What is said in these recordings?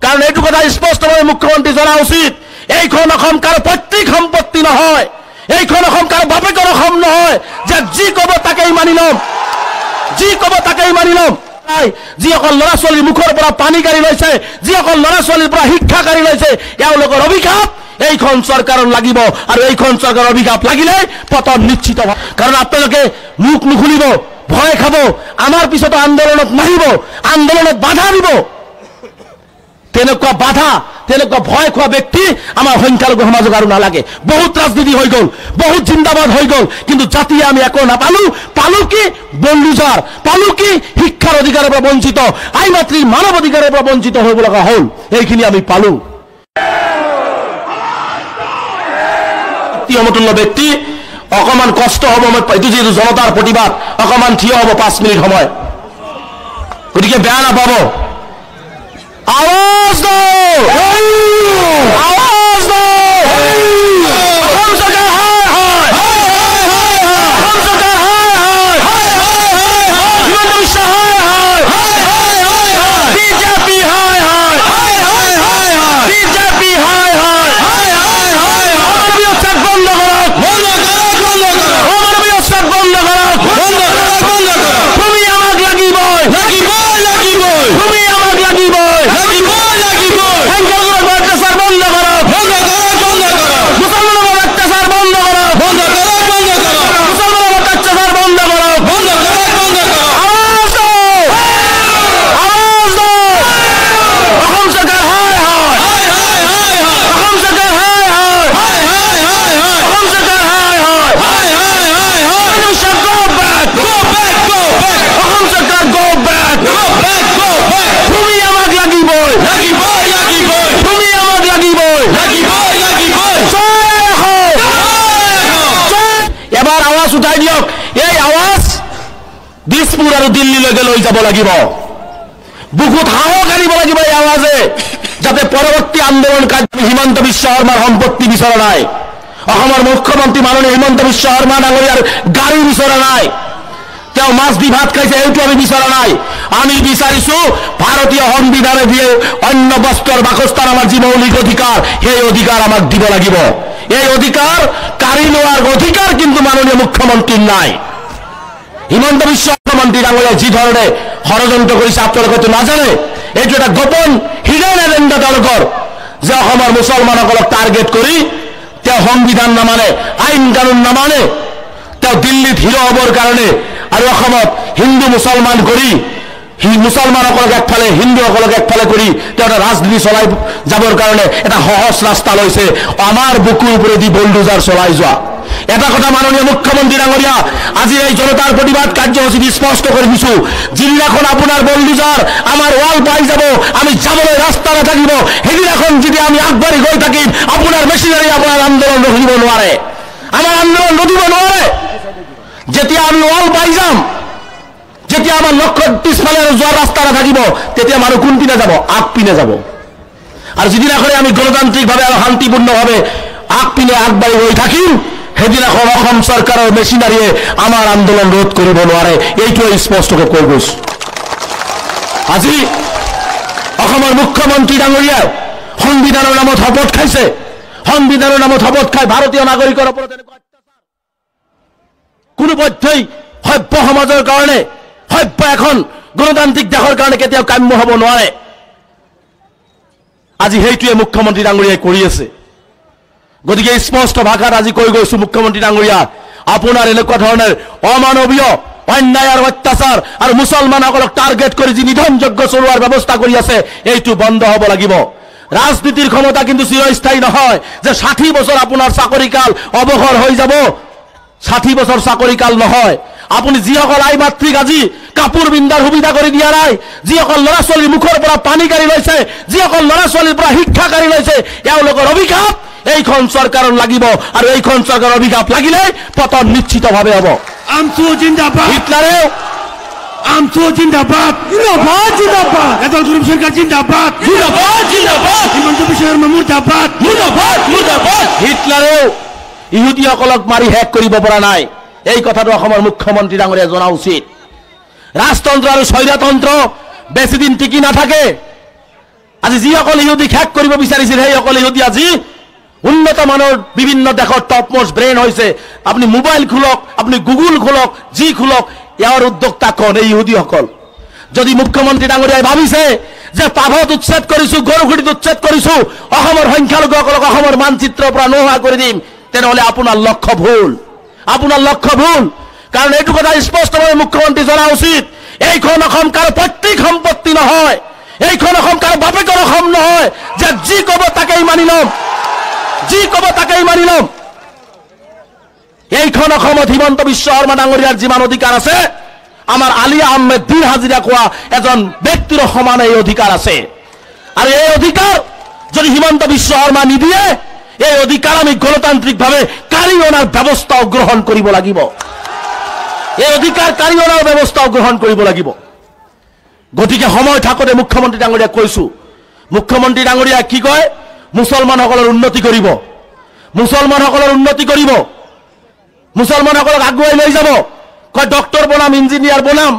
কাৰণ এইটো কথা স্পষ্টভাৱে মুখ্যমন্ত্ৰী জনা উচিত এইখন অসম কাৰো পৈতৃক সম্পত্তি নহয় এইখন অসম কাৰো বাপেকৰ অসম নহয় যে যি ক'ব তাকেই মানি ল'ম যি ক'ব তাকেই মানি ল'ম যিসকল ল'ৰা ছোৱালীৰ মুখৰ পৰা পানী কাঢ়ি লৈছে যিসকল ল'ৰা ছোৱালীৰ পৰা শিক্ষা কাঢ়ি লৈছে এওঁলোকৰ অভিশাপ এইখন চৰকাৰৰ লাগিব আৰু এইখন চৰকাৰৰ অভিশাপ লাগিলে পতন নিশ্চিত হ'ব কাৰণ আপোনালোকে মুখ নুখুলিব ভয় খাব আমাৰ পিছত আন্দোলনত নাহিব আন্দোলনত বাধা দিব তেনেকুৱা বাধা তেনেকুৱা ভয় খোৱা ব্যক্তি আমাৰ সংখ্যালঘু সমাজক আৰু নালাগে বহুত ৰাজনীতি হৈ গ'ল বহুত জিন্দাবাদ হৈ গ'ল কিন্তু জাতিয়ে আমি একো নাপালো পালো কি বন্দুজাৰ পালো কি শিক্ষাৰ অধিকাৰৰ পৰা বঞ্চিত আইন মাতৃ মানৱ অধিকাৰৰ পৰা বঞ্চিত হ'ব লগা হ'ল এইখিনি আমি পালো সমতুল্য ব্যক্তি অকমান কষ্ট হ'ব মই এইটো যিহেতু জনতাৰ প্ৰতিবাদ অকমান থিয় হ'ব 5 মিনিট সময় গতিকে বেয়া নাপাব आवाज दो आवाज दो हम सरकार हाय हाय हम सरकार हाय हाय हिमंत बिश्व हाय बीजेपी हाय हाय बीजेपी हाय हाय मानवीय साथ बंद करो मानवीय साथ बंद करो তুমি আমাক লাগিবই তুমি আমাক লাগিবই উঠাই দিয়ক এই আওয়াজ দিছপুৰ আৰু দিল্লীলৈকে লৈ যাব লাগিব বুকুত সাহস আনিব লাগিব এই আওয়াজে যাতে পৰৱৰ্তী আন্দোলনকাৰী হিমন্ত বিশ্ব শৰ্মাৰ সম্পত্তি বিচৰা নাই অসমৰ মুখ্যমন্ত্ৰী মাননীয় হিমন্ত বিশ্ব শৰ্মা ডাঙৰীয়াৰ গাড়ী বিচৰা নাই তেওঁ মাছ দি ভাত খাইছে এইটো আমি বিচৰা নাই আমি বিচাৰিছো ভাৰতীয় সংবিধানে দিয়ে অন্য বস্তুৰ বাসস্থান আমাৰ যি মৌলিক অধিকাৰ সেই অধিকাৰ আমাক দিব লাগিব এই অধিকাৰ কাঢ়ি লোৱাৰ অধিকাৰ কিন্তু মাননীয় মুখ্যমন্ত্ৰীৰ নাই হিমন্ত বিশ্ব মুখ্যমন্ত্ৰী ডাঙৰীয়া যি ধৰণে ষড়যন্ত্ৰ কৰিছে আপোনালোকে নাজানে এইটো এটা গোপন হিডেন এজেণ্ডা তেওঁলোকৰ যে অসমৰ মুছলমানসকলক টাৰ্গেট কৰি তেওঁ সংবিধান নামানে আইন কানুন নামানে তেওঁ দিল্লীত হিৰো হ'বৰ কাৰণে আৰু অসমত হিন্দু মুছলমান কৰি মুছলমানসকলক একফালে হিন্দুসকলক একফালে কৰি তেওঁ এটা ৰাজনীতি চলাই যাবৰ কাৰণে এটা সহজ ৰাস্তা লৈছে আমাৰ বুকুৰ ওপৰেদি বলডোজাৰ চলাই যোৱা এটা কথা মাননীয় মুখ্যমন্ত্ৰী ডাঙৰীয়া আজি এই জনতাৰ প্ৰতিবাদ কাৰ্যসূচীত স্পষ্ট কৰি দিছো যিদিনাখন আপোনাৰ বলডোজাৰ আমাৰ ৱাল পাই যাব আমি যাবলৈ ৰাস্তা নাথাকিব সেইদিনাখন যদি আমি আগবাঢ়ি গৈ থাকিম আপোনাৰ মেচিনাৰী আপোনাৰ আন্দোলন ৰখিব নোৱাৰে আমাৰ আন্দোলন ৰখিব নোৱাৰে যেতিয়া আমি ৱাল পাই যাম যেতিয়া আমাৰ লক্ষ্য পিছফালে যোৱাৰ ৰাস্তা নাথাকিব তেতিয়া মানুহ কোনপিনে যাব আগপিনে যাব আৰু যিদিনাখনে আমি গণতান্ত্ৰিকভাৱে আৰু শান্তিপূৰ্ণভাৱে আগপিনে আগবাঢ়ি গৈ থাকিম সেইদিনাখন অসম চৰকাৰৰ মেচিনাৰীয়ে আমাৰ আন্দোলন ৰোধ কৰিব নোৱাৰে এইটোৱে স্পষ্টকৈ কৈ গৈছো আজি অসমৰ মুখ্যমন্ত্ৰী ডাঙৰীয়া সংবিধানৰ নামত শপত খাইছে সংবিধানৰ নামত শপত খাই ভাৰতীয় নাগৰিকৰ ওপৰত এনেকুৱা অত্যাচাৰ কোনো পধ্যেই সভ্য সমাজৰ কাৰণে সভ্য এখন গণতান্ত্ৰিক দেশৰ কাৰণে কেতিয়াও কাম্য হ'ব নোৱাৰে আজি সেইটোৱে মুখ্যমন্ত্ৰী ডাঙৰীয়াই কৰি আছে গতিকে স্পষ্ট ভাষাত আজি কৈ গৈছো মুখ্যমন্ত্ৰী ডাঙৰীয়া আপোনাৰ এনেকুৱা ধৰণৰ অমানৱীয় অন্যায় আৰু অত্যাচাৰ আৰু মুছলমানসকলক টাৰ্গেট কৰি যি নিধনযজ্ঞ চলোৱাৰ ব্যৱস্থা কৰি আছে এইটো বন্ধ হ'ব লাগিব ৰাজনীতিৰ ক্ষমতা কিন্তু চিৰস্থায়ী নহয় যে 60 বছৰ আপোনাৰ চাকৰিকাল অৱসৰ হৈ যাব 60 বছৰ চাকৰিকাল নহয় আপুনি যিসকল আই মাতৃক আজি কাপোৰ বিন্দাৰ সুবিধা কৰি দিয়া নাই যিসকল ল'ৰা ছোৱালীৰ মুখৰ পৰা পানী কাঢ়ি লৈছে যিসকল ল'ৰা ছোৱালীৰ পৰা শিক্ষা কাঢ়ি লৈছে এওঁলোকৰ অভিশাপ এইখন চৰকাৰৰ লাগিব আৰু এইখন চৰকাৰৰ অভিশাপ লাগিলে পতন নিশ্চিতভাৱে হ'ব আমচু জিন্দাবাদ হিটলাৰেও আমচু জিন্দাবাদ জিন্দাবাদ জিন্দাবাদ এদল গ্ৰুপ সৰকাৰ জিন্দাবাদ জিন্দাবাদ জিন্দাবাদ হিমন্ত বিশ্ব শৰ্মা মুৰ্দাবাদ মুৰ্দাবাদ মুৰ্দাবাদ হিটলাৰেও ইহুদীসকলক মাৰি শেষ কৰিব পৰা নাই এই কথাটো অসমৰ মুখ্যমন্ত্ৰী ডাঙৰীয়া জনা উচিত ৰাজতন্ত্ৰ আৰু স্বৈৰতন্ত্ৰ বেছি দিন টিকি নাথাকে আজি যিসকল ইহুদীক শেষ কৰিব বিচাৰিছিল সেইসকল ইহুদী আজি উন্নত মানৰ বিভিন্ন দেশৰ টপ মোষ্ট ব্ৰেইন হৈছে। আপুনি মোবাইল খোলক, আপুনি গুগল খোলক, যি খোলক, ইয়াৰ উদ্যোক্তা কোন? এই ইহুদীসকল। যদি মুখ্যমন্ত্ৰী ডাঙৰীয়াই ভাবিছে যে পাভত উচ্ছেদ কৰিছো, গৰুখুটিত উচ্ছেদ কৰিছো, অসমৰ সংখ্যালঘুসকলক অসমৰ মানচিত্ৰৰ পৰা নোহোৱা কৰি দিম, তেনেহলে আপোনাৰ লক্ষ্য ভুল, আপোনাৰ লক্ষ্য ভুল। কাৰণ এইটো কথা স্পষ্টভাৱে মুখ্যমন্ত্ৰী জনা উচিত, এইখন অসম কাৰো পৈতৃক সম্পত্তি নহয়, এইখন অসম কাৰো বাপেকৰ অসম নহয় যে যি কব তাকেই মানি ল'ম, যি কব তাকেই মানি ল'ম। এইখন অসমত হিমন্ত বিশ্ব শৰ্মা ডাঙৰীয়াৰ যিমান অধিকাৰ আছে, আমাৰ আলী আহমেদ দিন হাজিৰা কোৱা এজন ব্যক্তিৰ সমান এই অধিকাৰ আছে। আৰু এই অধিকাৰ যদি হিমন্ত বিশ্ব শৰ্মা নিদিয়ে, এই অধিকাৰ আমি গণতান্ত্ৰিকভাৱে কাঢ়ি অনাৰ ব্যৱস্থাও গ্ৰহণ কৰিব লাগিব, এই অধিকাৰ কাঢ়ি অনাৰ ব্যৱস্থাও গ্ৰহণ কৰিব লাগিব। গতিকে সময় থাকোঁতে মুখ্যমন্ত্ৰী ডাঙৰীয়াক কৈছো, মুখ্যমন্ত্ৰী ডাঙৰীয়াই কি কয়? মুছলমানসকলৰ উন্নতি কৰিব, মুছলমানসকলৰ উন্নতি কৰিব, মুছলমানসকলক আগুৱাই লৈ যাব। কয় ডক্টৰ বনাম, ইঞ্জিনিয়াৰ বনাম,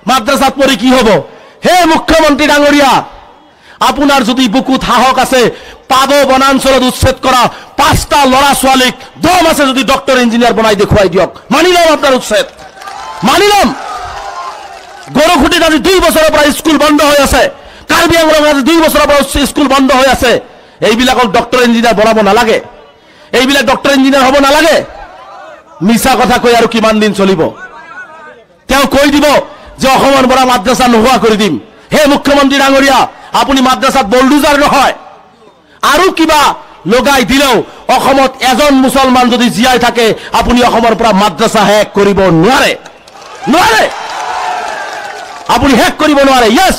মাদ্ৰাসাত পঢ়ি কি হ'ব? হে মুখ্যমন্ত্ৰী ডাঙৰীয়া, আপোনাৰ যদি বুকুত সাহস আছে, পাব বনাঞ্চলত উচ্ছেদ কৰা 5টা ল'ৰা ছোৱালীক দম আছে যদি ডক্টৰ ইঞ্জিনিয়াৰ বনাই দেখুৱাই দিয়ক, মানি ল'ম আপোনাৰ উচ্ছেদ, মানি ল'ম। গৰুখুটিত আজি 2 বছৰৰ পৰা স্কুল বন্ধ হৈ আছে, কাৰ্বি আংলঙত আজি 2 বছৰৰ পৰা স্কুল বন্ধ হৈ আছে। এইবিলাকক ডক্টৰ ইঞ্জিনিয়াৰ বনাব নালাগে, এইবিলাক ডক্টৰ ইঞ্জিনিয়াৰ হ'ব নালাগে। মিছা কথা কৈ আৰু কিমান দিন চলিব? তেওঁ কৈ দিব যে অসমৰ পৰা মাদ্ৰাসা নোহোৱা কৰি দিম। হে মুখ্যমন্ত্ৰী ডাঙৰীয়া, আপুনি মাদ্ৰাসাত বলডুজাৰ নহয়, আৰু কিবা লগাই দিলেও অসমত এজন মুছলমান যদি জীয়াই থাকে, আপুনি অসমৰ পৰা মাদ্ৰাসা শেষ কৰিব নোৱাৰে, নোৱাৰে, আপুনি শেষ কৰিব নোৱাৰে। ইয়েছ,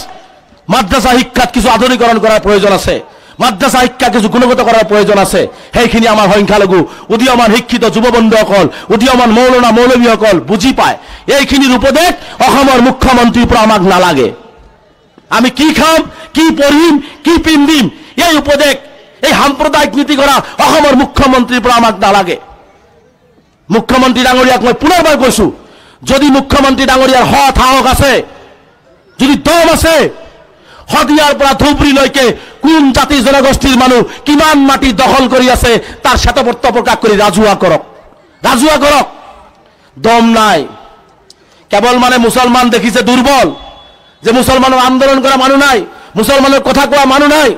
মাদ্ৰাসা শিক্ষাত কিছু আধুনিকৰণ কৰাৰ প্ৰয়োজন আছে, মাদ্ৰাসা শিক্ষা কিছু গুণগত কৰাৰ প্ৰয়োজন আছে। সেইখিনি আমাৰ সংখ্যালঘু উদীয়মান শিক্ষিত যুৱবন্ধুসকল, উদীয়মান মৌলানা মৌলবীসকল বুজি পায়। এইখিনিৰ উপদেশ অসমৰ মুখ্যমন্ত্ৰীৰ পৰা আমাক নালাগে। আমি কি খাম, কি পঢ়িম, কি পিন্ধিম, এই উপদেশ, এই সাম্প্ৰদায়িক নীতি কৰা অসমৰ মুখ্যমন্ত্ৰীৰ পৰা আমাক নালাগে। মুখ্যমন্ত্ৰী ডাঙৰীয়াক মই পুনৰবাৰ কৈছো, যদি মুখ্যমন্ত্ৰী ডাঙৰীয়াৰ সৎ সাহস আছে, যদি দম আছে, শদিয়াৰ পৰা ধুবুৰীলৈকে কোন জাতি জনগোষ্ঠীৰ মানুহ কিমান মাটি দখল কৰি আছে তাৰ শ্বেতপত্ৰ প্ৰকাশ কৰি ৰাজহুৱা কৰক, ৰাজহুৱা কৰক। দম নাই, কেৱল মানে মুছলমান দেখিছে দুৰ্বল, যে মুছলমানৰ আন্দোলন কৰা মানুহ নাই, মুছলমানৰ কথা কোৱা মানুহ নাই।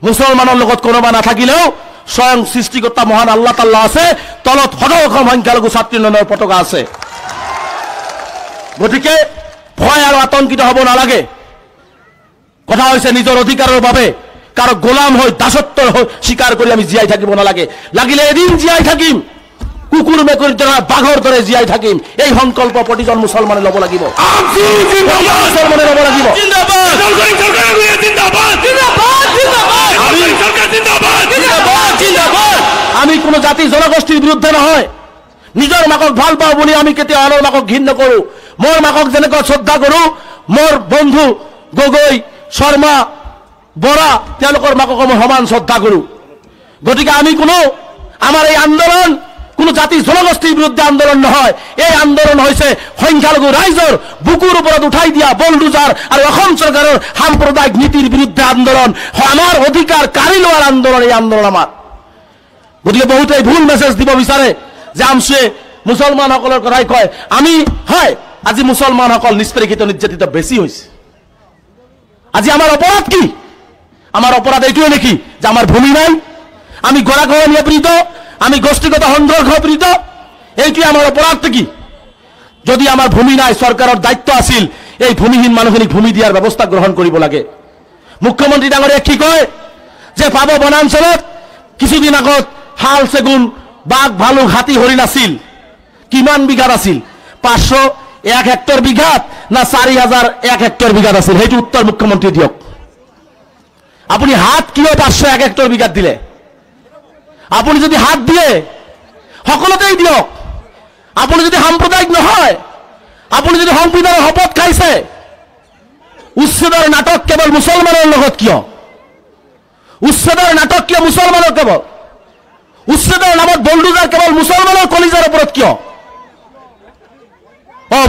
মুছলমানৰ লগত কোনোবা নাথাকিলেও স্বয়ং সৃষ্টিকৰ্তা মহান আল্লাহ তাল্লাহ আছে, তলত সদৌ অসম সংখ্যালঘু ছাত্ৰী উন্নয়নৰ পতাকা আছে। গতিকে ভয় আৰু আতংকিত হ'ব নালাগে। কথা হৈছে নিজৰ অধিকাৰৰ বাবে কাৰো গোলাম হৈ দাসত্ব স্বীকাৰ কৰি আমি জীয়াই থাকিব নালাগে। লাগিলে এদিন জীয়াই থাকিম, কুকুৰ মেকুৰীৰ দৰে বাঘৰ দৰে জীয়াই থাকিম, এই সংকল্প প্ৰতিজন মুছলমানে ল'ব লাগিব, মুছলমানে ল'ব লাগিব। আমি কোনো জাতি জনগোষ্ঠীৰ বিৰুদ্ধে নহয়, নিজৰ মাকক ভাল পাওঁ বুলি আমি কেতিয়াও আনৰ মাকক ঘৃণ নকৰো। মোৰ মাকক যেনেকৈ শ্ৰদ্ধা কৰো, মোৰ বন্ধু গগৈ, শৰ্মা, বৰা, তেওঁলোকৰ মাকক মই সমান শ্ৰদ্ধা কৰো। গতিকে আমি কোনো, আমাৰ এই আন্দোলন কোনো জাতি জনগোষ্ঠীৰ বিৰুদ্ধে আন্দোলন নহয়, এই আন্দোলন হৈছে সংখ্যালঘু ৰাইজৰ বুকুৰ ওপৰত উঠাই দিয়া বলডুজাৰ আৰু অসম চৰকাৰৰ সাম্প্ৰদায়িক নীতিৰ বিৰুদ্ধে আন্দোলন, আমাৰ অধিকাৰ কাঢ়ি লোৱাৰ আন্দোলন, এই আন্দোলন আমাৰ। গতিকে বহুতে ভুল মেছেজ দিব বিচাৰে যে আমচুৱে মুছলমানসকলৰ কথাই কয়। আমি হয়, আজি মুছলমানসকল নিষ্পেষিত নিৰ্যাতিত বেছি হৈছে। আজি আমাৰ অপৰাধ কি? আমাৰ অপৰাধ এইটোৱে নেকি যে আমাৰ ভূমি নাই, আমি গৰাখহনীয়া পীড়িত, আমি গোষ্ঠীগত সংঘৰ্ষ পীড়িত? এইটোৱে আমাৰ অপৰাধ কি? যদি আমাৰ ভূমি নাই, চৰকাৰৰ দায়িত্ব আছিল এই ভূমিহীন মানুহখিনিক ভূমি দিয়াৰ ব্যৱস্থা গ্ৰহণ কৰিব লাগে। মুখ্যমন্ত্ৰী ডাঙৰীয়াই কি কয় যে পাব বনাঞ্চলত কিছুদিন আগত শাল, চেগুন, বাঘ, ভালুক, হাতী, হৰিণ আছিল। কিমান বিঘাত আছিল? 501 হেক্টৰ বিঘাত না 4001 হেক্টৰ বিঘাত আছিল? সেইটো উত্তৰ মুখ্যমন্ত্ৰী দিয়ক। আপুনি হাত কিয় 501 হেক্টৰ বিঘাত দিলে? আপুনি যদি হাত দিয়ে সকলোতেই দিয়ক। আপুনি যদি সাম্প্ৰদায়িক নহয়, আপুনি যদি সংবিধানৰ শপত খাইছে, উচ্ছেদৰ নাটক কেৱল মুছলমানৰ লগত কিয়? উচ্ছেদৰ নাটক কিয় মুছলমানৰ কেৱল? উচ্ছেদৰ নামত বলডুজাৰ কেৱল মুছলমানৰ কলিজাৰ ওপৰত কিয়?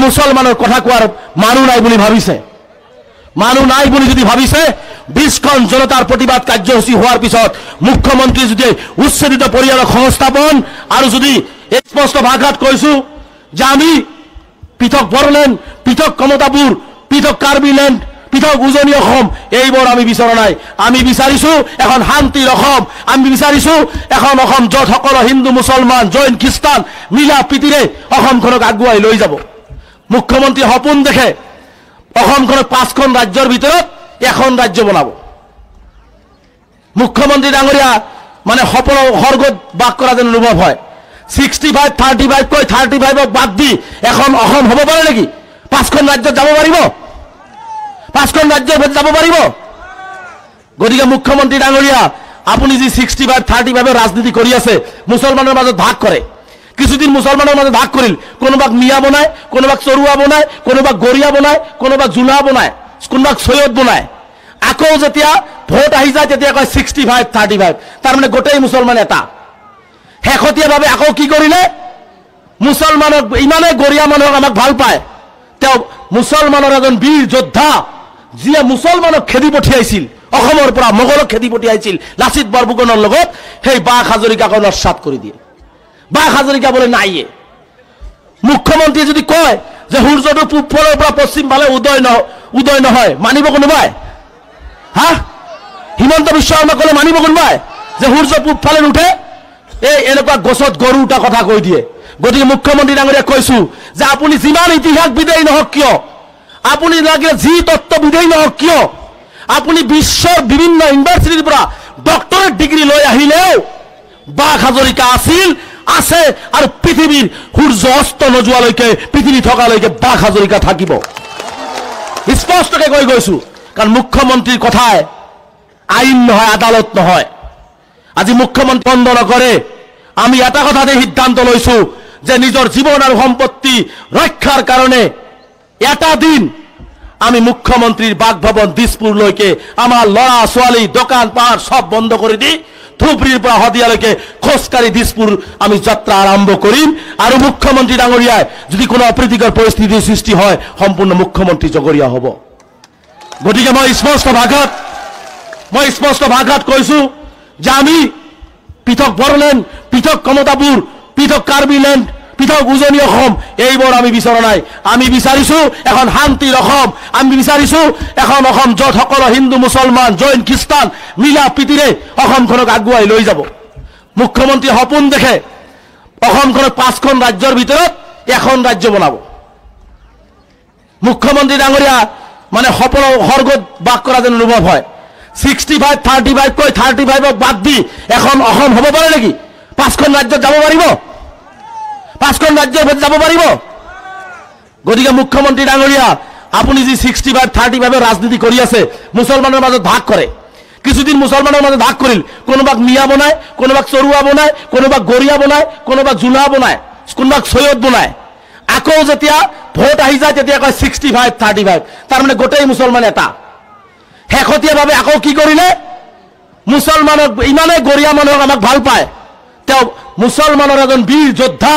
মুছলমানৰ কথা কোৱাৰ মানুহ নাই বুলি ভাবিছে, মানুহ নাই বুলি যদি ভাবিছে 20খন জনতাৰ প্ৰতিবাদ কাৰ্যসূচী হোৱাৰ পিছত মুখ্যমন্ত্ৰী যদি উচ্ছেদিত পৰিয়ালক সংস্থাপন আৰু যদি স্পষ্ট ভাষাত কৈছো যে আমি পৃথক বড়োলেণ্ড, পৃথক কমতাপুৰ, পৃথক কাৰ্বিলেণ্ড, পৃথক উজনি অসম এইবোৰ আমি বিচৰা নাই। আমি বিচাৰিছো এখন শান্তিৰ অসম। আমি বিচাৰিছো এখন অসম য'ত সকলো হিন্দু, মুছলমান, জৈন, খ্ৰীষ্টান মিলা প্ৰীতিৰে অসমখনক আগুৱাই লৈ যাব। মুখ্যমন্ত্ৰী সপোন দেখে অসমখনক 5খন ৰাজ্যৰ ভিতৰত এখন ৰাজ্য বনাব। মুখ্যমন্ত্ৰী ডাঙৰীয়া মানে সপোনৰ স্বৰ্গত বাস কৰা যেন অনুভৱ হয়। 65, 35 কৈ 35ক বাদ দি এখন অসম হ'ব পাৰে নেকি? 5খন ৰাজ্যত যাব পাৰিব? 5খন ৰাজ্যৰ যাব পাৰিব? গতিকে মুখ্যমন্ত্ৰী ডাঙৰীয়া আপুনি যি 65, 35 ৰাজনীতি কৰি আছে, মুছলমানৰ মাজত ভাগ কৰে। কিছুদিন মুছলমানৰ মাজত ভাগ কৰিল, কোনোবাক মিয়া বনায়, কোনোবাক চৰুৱা বনায়, কোনোবাক গৰিয়া বনায়, কোনোবাক জোলা বনায়, কোনোবাক সৈয়দ বনায়। আকৌ যেতিয়া ভোট আহি যায় তেতিয়া কয় 65, 35, তাৰমানে গোটেই মুছলমান এটা। শেহতীয়াভাৱে আকৌ কি কৰিলে? মুছলমানক ইমানে গৰিয়া মানুহক আমাক ভাল পায়, তেওঁ মুছলমানৰ এজন বীৰ যোদ্ধা যিয়ে মুছলমানক খেদি পঠিয়াইছিল, অসমৰ পৰা মোগলক খেদি পঠিয়াইছিল লাচিত বৰফুকনৰ লগত, সেই বাক হাজৰিকাক নস্যাৎ কৰি দিয়ে। বাক হাজৰিকা বোলে নাইয়ে। মুখ্যমন্ত্ৰীয়ে যদি কয় যে সূৰ্যটো পূব ফালৰ পৰা পশ্চিম ফালে উদয় নহয়, মানিব কোনোবাই? হা? হিমন্ত বিশ্ব শৰ্মা ক'লে মানিব কোনোবাই যে সূৰ্য পূব ফালে নুঠে? এই এনেকুৱা গছত গৰু উঠা কথা কৈ দিয়ে। গতিকে মুখ্যমন্ত্ৰী ডাঙৰীয়া কৈছো যে আপুনি যিমান ইতিহাসবিদেই নহওক কিয়, আপুনি লাগিলে যি তত্ত্ববিদেই নহওক কিয়, আপুনি বিশ্বৰ বিভিন্ন ইউনিভাৰ্চিটিৰ পৰা ডক্টৰেট ডিগ্ৰী লৈ আহিলেও বাক হাজৰিকা আছিল, আছে আৰু পৃথিৱীৰ সূৰ্য অস্ত নোযোৱালৈকে, পৃথিৱী থকালৈকে বাক হাজৰিকা থাকিব। স্পষ্টকৈ কৈ গৈছো, কাৰণ মুখ্যমন্ত্ৰীৰ কথাই আইন নহয়, আদালত নহয়। আজি মুখ্যমন্ত্ৰী বন্ধ নকৰে। আমি এটা কথাতে সিদ্ধান্ত লৈছো যে নিজৰ জীৱন আৰু সম্পত্তি ৰক্ষাৰ কাৰণে এটা দিন আমি মুখ্যমন্ত্ৰীৰ বাসভৱন দিছপুৰলৈকে আমাৰ ল'ৰা ছোৱালী, দোকান পাহাৰ সব বন্ধ কৰি দি ধুবুৰীৰ পৰা শদিয়ালৈকে খোজকাঢ়ি দিছপুৰ আমি যাত্ৰা আৰম্ভ কৰিম। আৰু মুখ্যমন্ত্ৰী ডাঙৰীয়াই যদি কোনো অপ্ৰীতিকৰ পৰিস্থিতিৰ সৃষ্টি হয়, সম্পূৰ্ণ মুখ্যমন্ত্ৰী জগৰীয়া হ'ব। গতিকে মই স্পষ্ট ভাষাত কৈছো যে আমি পৃথক বড়োলেণ্ড, পৃথক কমতাপুৰ, পৃথক কাৰ্বিলেণ্ড, পৃথক উজনি অসম এইবোৰ আমি বিচৰা নাই। আমি বিচাৰিছো এখন শান্তিৰ অসম। আমি বিচাৰিছো এখন অসম য'ত সকলো হিন্দু, মুছলমান, জৈন, খ্ৰীষ্টান মিলা প্ৰীতিৰে অসমখনক আগুৱাই লৈ যাব। মুখ্যমন্ত্ৰী সপোন দেখে অসমখনক 5খন ৰাজ্যৰ ভিতৰত এখন ৰাজ্য বনাব। মুখ্যমন্ত্ৰী ডাঙৰীয়া মানে সপোনৰ স্বৰ্গত বাস কৰা যেন অনুভৱ হয়। 65, 35 কৈ 35ক বাদ দি এখন অসম হ'ব পাৰে নেকি? 5খন ৰাজ্যত যাব পাৰিব? 5খন ৰাজ্যৰ যাব পাৰিব? গতিকে মুখ্যমন্ত্ৰী ডাঙৰীয়া আপুনি যি 65, 35 ৰাজনীতি কৰি আছে, মুছলমানৰ মাজত ভাগ কৰে। কিছুদিন মুছলমানৰ মাজত ভাগ কৰিল, কোনোবাক মিয়া বনায়, কোনোবাক চৰুৱা বনায়, কোনোবাক গৰিয়া বনায়, কোনোবাক জোলা বনায়, কোনোবাক সৈয়দ বনায়। আকৌ যেতিয়া ভোট আহি যায় তেতিয়া কয় 65, 35, তাৰমানে গোটেই মুছলমান এটা। শেহতীয়াভাৱে আকৌ কি কৰিলে? মুছলমানক ইমানে গৰিয়া মানুহক আমাক ভাল পায়, তেওঁ মুছলমানৰ এজন বীৰ যোদ্ধা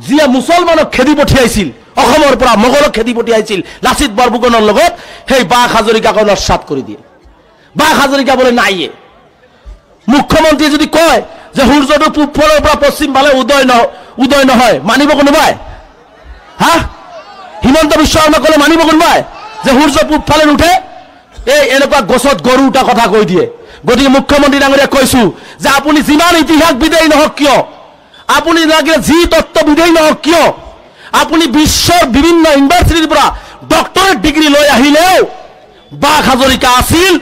যিয়ে মুছলমানক খেদি পঠিয়াইছিল, অসমৰ পৰা মোগলক খেদি পঠিয়াইছিল লাচিত বৰফুকনৰ লগত, সেই বাক হাজৰিকাক নস্যাৎ কৰি দিয়ে। বাক হাজৰিকা বোলে নাইয়ে। মুখ্যমন্ত্ৰীয়ে যদি কয় যে সূৰ্যটো পূব ফালৰ পৰা পশ্চিম ফালে উদয় নহয়, মানিব কোনোবাই? হা? হিমন্ত বিশ্ব শৰ্মা ক'লে মানিব কোনোবাই যে সূৰ্য পূব ফালে নুঠে? এই এনেকুৱা গছত গৰু উঠা কথা কৈ দিয়ে। গতিকে মুখ্যমন্ত্ৰী ডাঙৰীয়া কৈছো যে আপুনি যিমান ইতিহাসবিদেই নহওক কিয়, আপুনি লাগিলে যি তত্ত্ববিদেই নহওক কিয়, আপুনি বিশ্বৰ বিভিন্ন ইউনিভাৰ্চিটিৰ পৰা ডক্টৰেট ডিগ্ৰী লৈ আহিলেও বাক হাজৰিকা আছিল,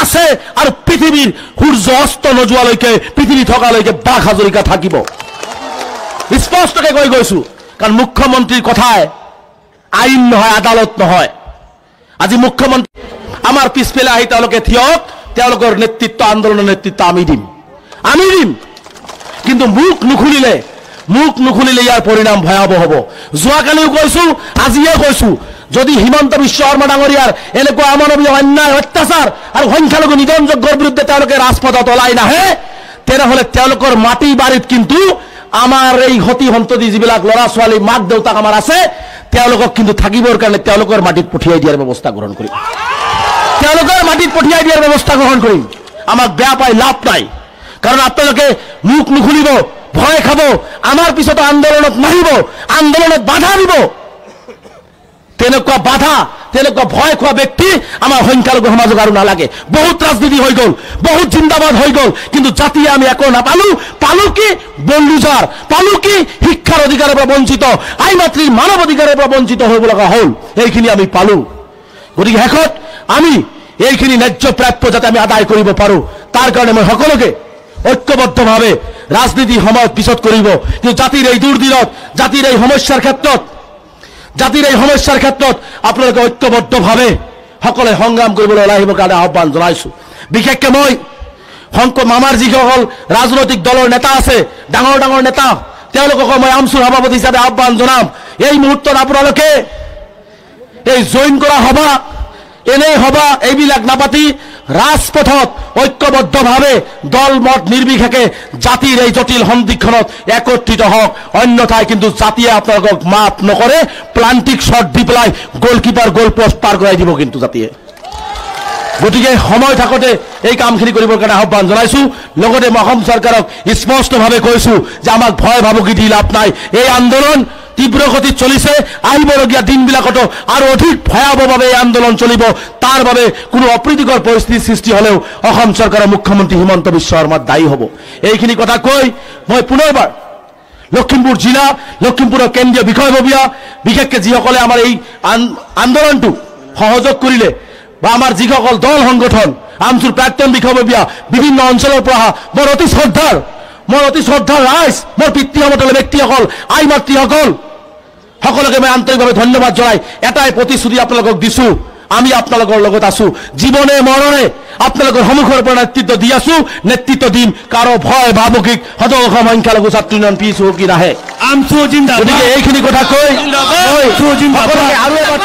আছে আৰু পৃথিৱীৰ সূৰ্য অস্ত নোযোৱালৈকে, পৃথিৱী থকালৈকে বাক হাজৰিকা থাকিব। স্পষ্টকৈ কৈ গৈছো, কাৰণ মুখ্যমন্ত্ৰীৰ কথাই আইন নহয়, আদালত নহয়। আজি মুখ্যমন্ত্ৰী আমাৰ পিছফালে আহি তেওঁলোকে থিয়ক, তেওঁলোকৰ নেতৃত্ব, আন্দোলনৰ নেতৃত্ব আমি দিম। কিন্তু মুখ নুখুলিলে ইয়াৰ পৰিণাম ভয়াৱহ হ'ব। যোৱাকালিও কৈছো, আজিয়ে কৈছো, যদি হিমন্ত বিশ্ব শৰ্মা ডাঙৰীয়াৰ এনেকুৱা অমানৱীয় অন্যায়, অত্যাচাৰ আৰু সংখ্যালঘু নিধনযজ্ঞৰ বিৰুদ্ধে তেওঁলোকে ৰাজপথত ওলাই নাহে, তেনেহ'লে তেওঁলোকৰ মাটি বাৰীত কিন্তু আমাৰ এই সতি সন্ততি যিবিলাক ল'ৰা ছোৱালী, মাক দেউতাক আমাৰ আছে, তেওঁলোকক কিন্তু থাকিবৰ কাৰণে তেওঁলোকৰ মাটিত পঠিয়াই দিয়াৰ ব্যৱস্থা গ্ৰহণ কৰিম। তেওঁলোকৰ মাটিত পঠিয়াই দিয়াৰ ব্যৱস্থা গ্ৰহণ কৰিম। আমাক বেয়া পাই লাভ নাই, কাৰণ আপোনালোকে মুখ নুখুলিব, ভয় খাব, আমাৰ পিছত আন্দোলনত নাহিব, আন্দোলনত বাধা দিব। তেনেকুৱা বাধা, তেনেকুৱা ভয় খোৱা ব্যক্তি আমাৰ সংখ্যালঘু সমাজক আৰু নালাগে। বহুত ৰাজনীতি হৈ গ'ল, বহুত জিন্দাবাদ হৈ গ'ল, কিন্তু জাতিয়ে আমি একো নাপালো। পালো কি? বন্দুজাৰ, পালো কি? শিক্ষাৰ অধিকাৰৰ পৰা বঞ্চিত, আই মাতৃৰ মানৱ অধিকাৰৰ পৰা বঞ্চিত হ'ব লগা হ'ল। এইখিনি আমি পালো। গতিকে শেষত আমি এইখিনি ন্যায্য প্ৰাপ্য যাতে আমি আদায় কৰিব পাৰো, তাৰ কাৰণে মই সকলোকে ঐক্যবদ্ধভাৱে ৰাজনীতি সময়ত পিছত কৰিব, কিন্তু জাতিৰ এই দুৰ্দিনত, জাতিৰ এই সমস্যাৰ ক্ষেত্ৰত আপোনালোকে ঐক্যবদ্ধভাৱে সকলে সংগ্ৰাম কৰিবলৈ ওলাই আহিবৰ কাৰণে আহ্বান জনাইছো। বিশেষকৈ মই আমাৰ যিসকল ৰাজনৈতিক দলৰ নেতা আছে, ডাঙৰ ডাঙৰ নেতা, তেওঁলোকক মই আমচুৰ সভাপতি হিচাপে আহ্বান জনাম, এই মুহূৰ্তত আপোনালোকে এই জইন কৰা সভা, এনেই সভা এইবিলাক নাপাতি ৰাজপথত ঐক্যবদ্ধভাৱে দল মত নিৰ্বিশেষে জাতিৰ এই জটিল সন্ধিক্ষণত একত্ৰিত হওক। অন্যথায় কিন্তু জাতিয়ে আপোনালোকক মাফ নকৰে, প্লান্টিক শ্বট দি পেলাই গলকিপাৰ গল পোষ্ট পাৰ কৰাই দিব কিন্তু জাতিয়ে। গতিকে সময় থাকোঁতে এই কামখিনি কৰিবৰ কাৰণে আহ্বান জনাইছো। লগতে মই অসম চৰকাৰক স্পষ্টভাৱে কৈছো যে আমাক ভয় ভাবুকি দি লাভ নাই। এই আন্দোলন তীব্ৰ গতিত চলিছে, আহিবলগীয়া দিনবিলাকতো আৰু অধিক ভয়াৱহভাৱে এই আন্দোলন চলিব। তাৰ বাবে কোনো অপ্ৰীতিকৰ পৰিস্থিতিৰ সৃষ্টি হ'লেও অসম চৰকাৰৰ মুখ্যমন্ত্ৰী হিমন্ত বিশ্ব শৰ্মা দায়ী হ'ব। এইখিনি কথা কৈ মই পুনৰবাৰ লখিমপুৰ জিলা, লখিমপুৰৰ কেন্দ্ৰীয় বিষয়ববীয়া, বিশেষকৈ যিসকলে আমাৰ এই আন্দোলনটো সহযোগ কৰিলে, বা আমাৰ যিসকল দল সংগঠন, আমচুৰ প্ৰাক্তন বিষয়ববীয়া, বিভিন্ন অঞ্চলৰ পৰা মোৰ অতি শ্ৰদ্ধাৰ ৰাইজ, মোৰ পিতৃ সমতলৰ ব্যক্তিসকল, আই মাতৃসকল, সকলোকে মই আন্তৰিকভাৱে ধন্যবাদ জনাই এটাই প্ৰতিশ্ৰুতি আপোনালোকক দিছো, আমি আপোনালোকৰ লগত আছো। জীৱনে মৰণে আপোনালোকৰ সন্মুখৰ পৰা নেতৃত্ব দি আছো, নেতৃত্ব দিম। কাৰো ভয় ভাবুকিক সদৌ অসম সংখ্যালঘু ছাত্ৰ ইউনিয়ন পিছ হুকি নাহে। গতিকে এইখিনি কথা কৈ আৰু এবাৰ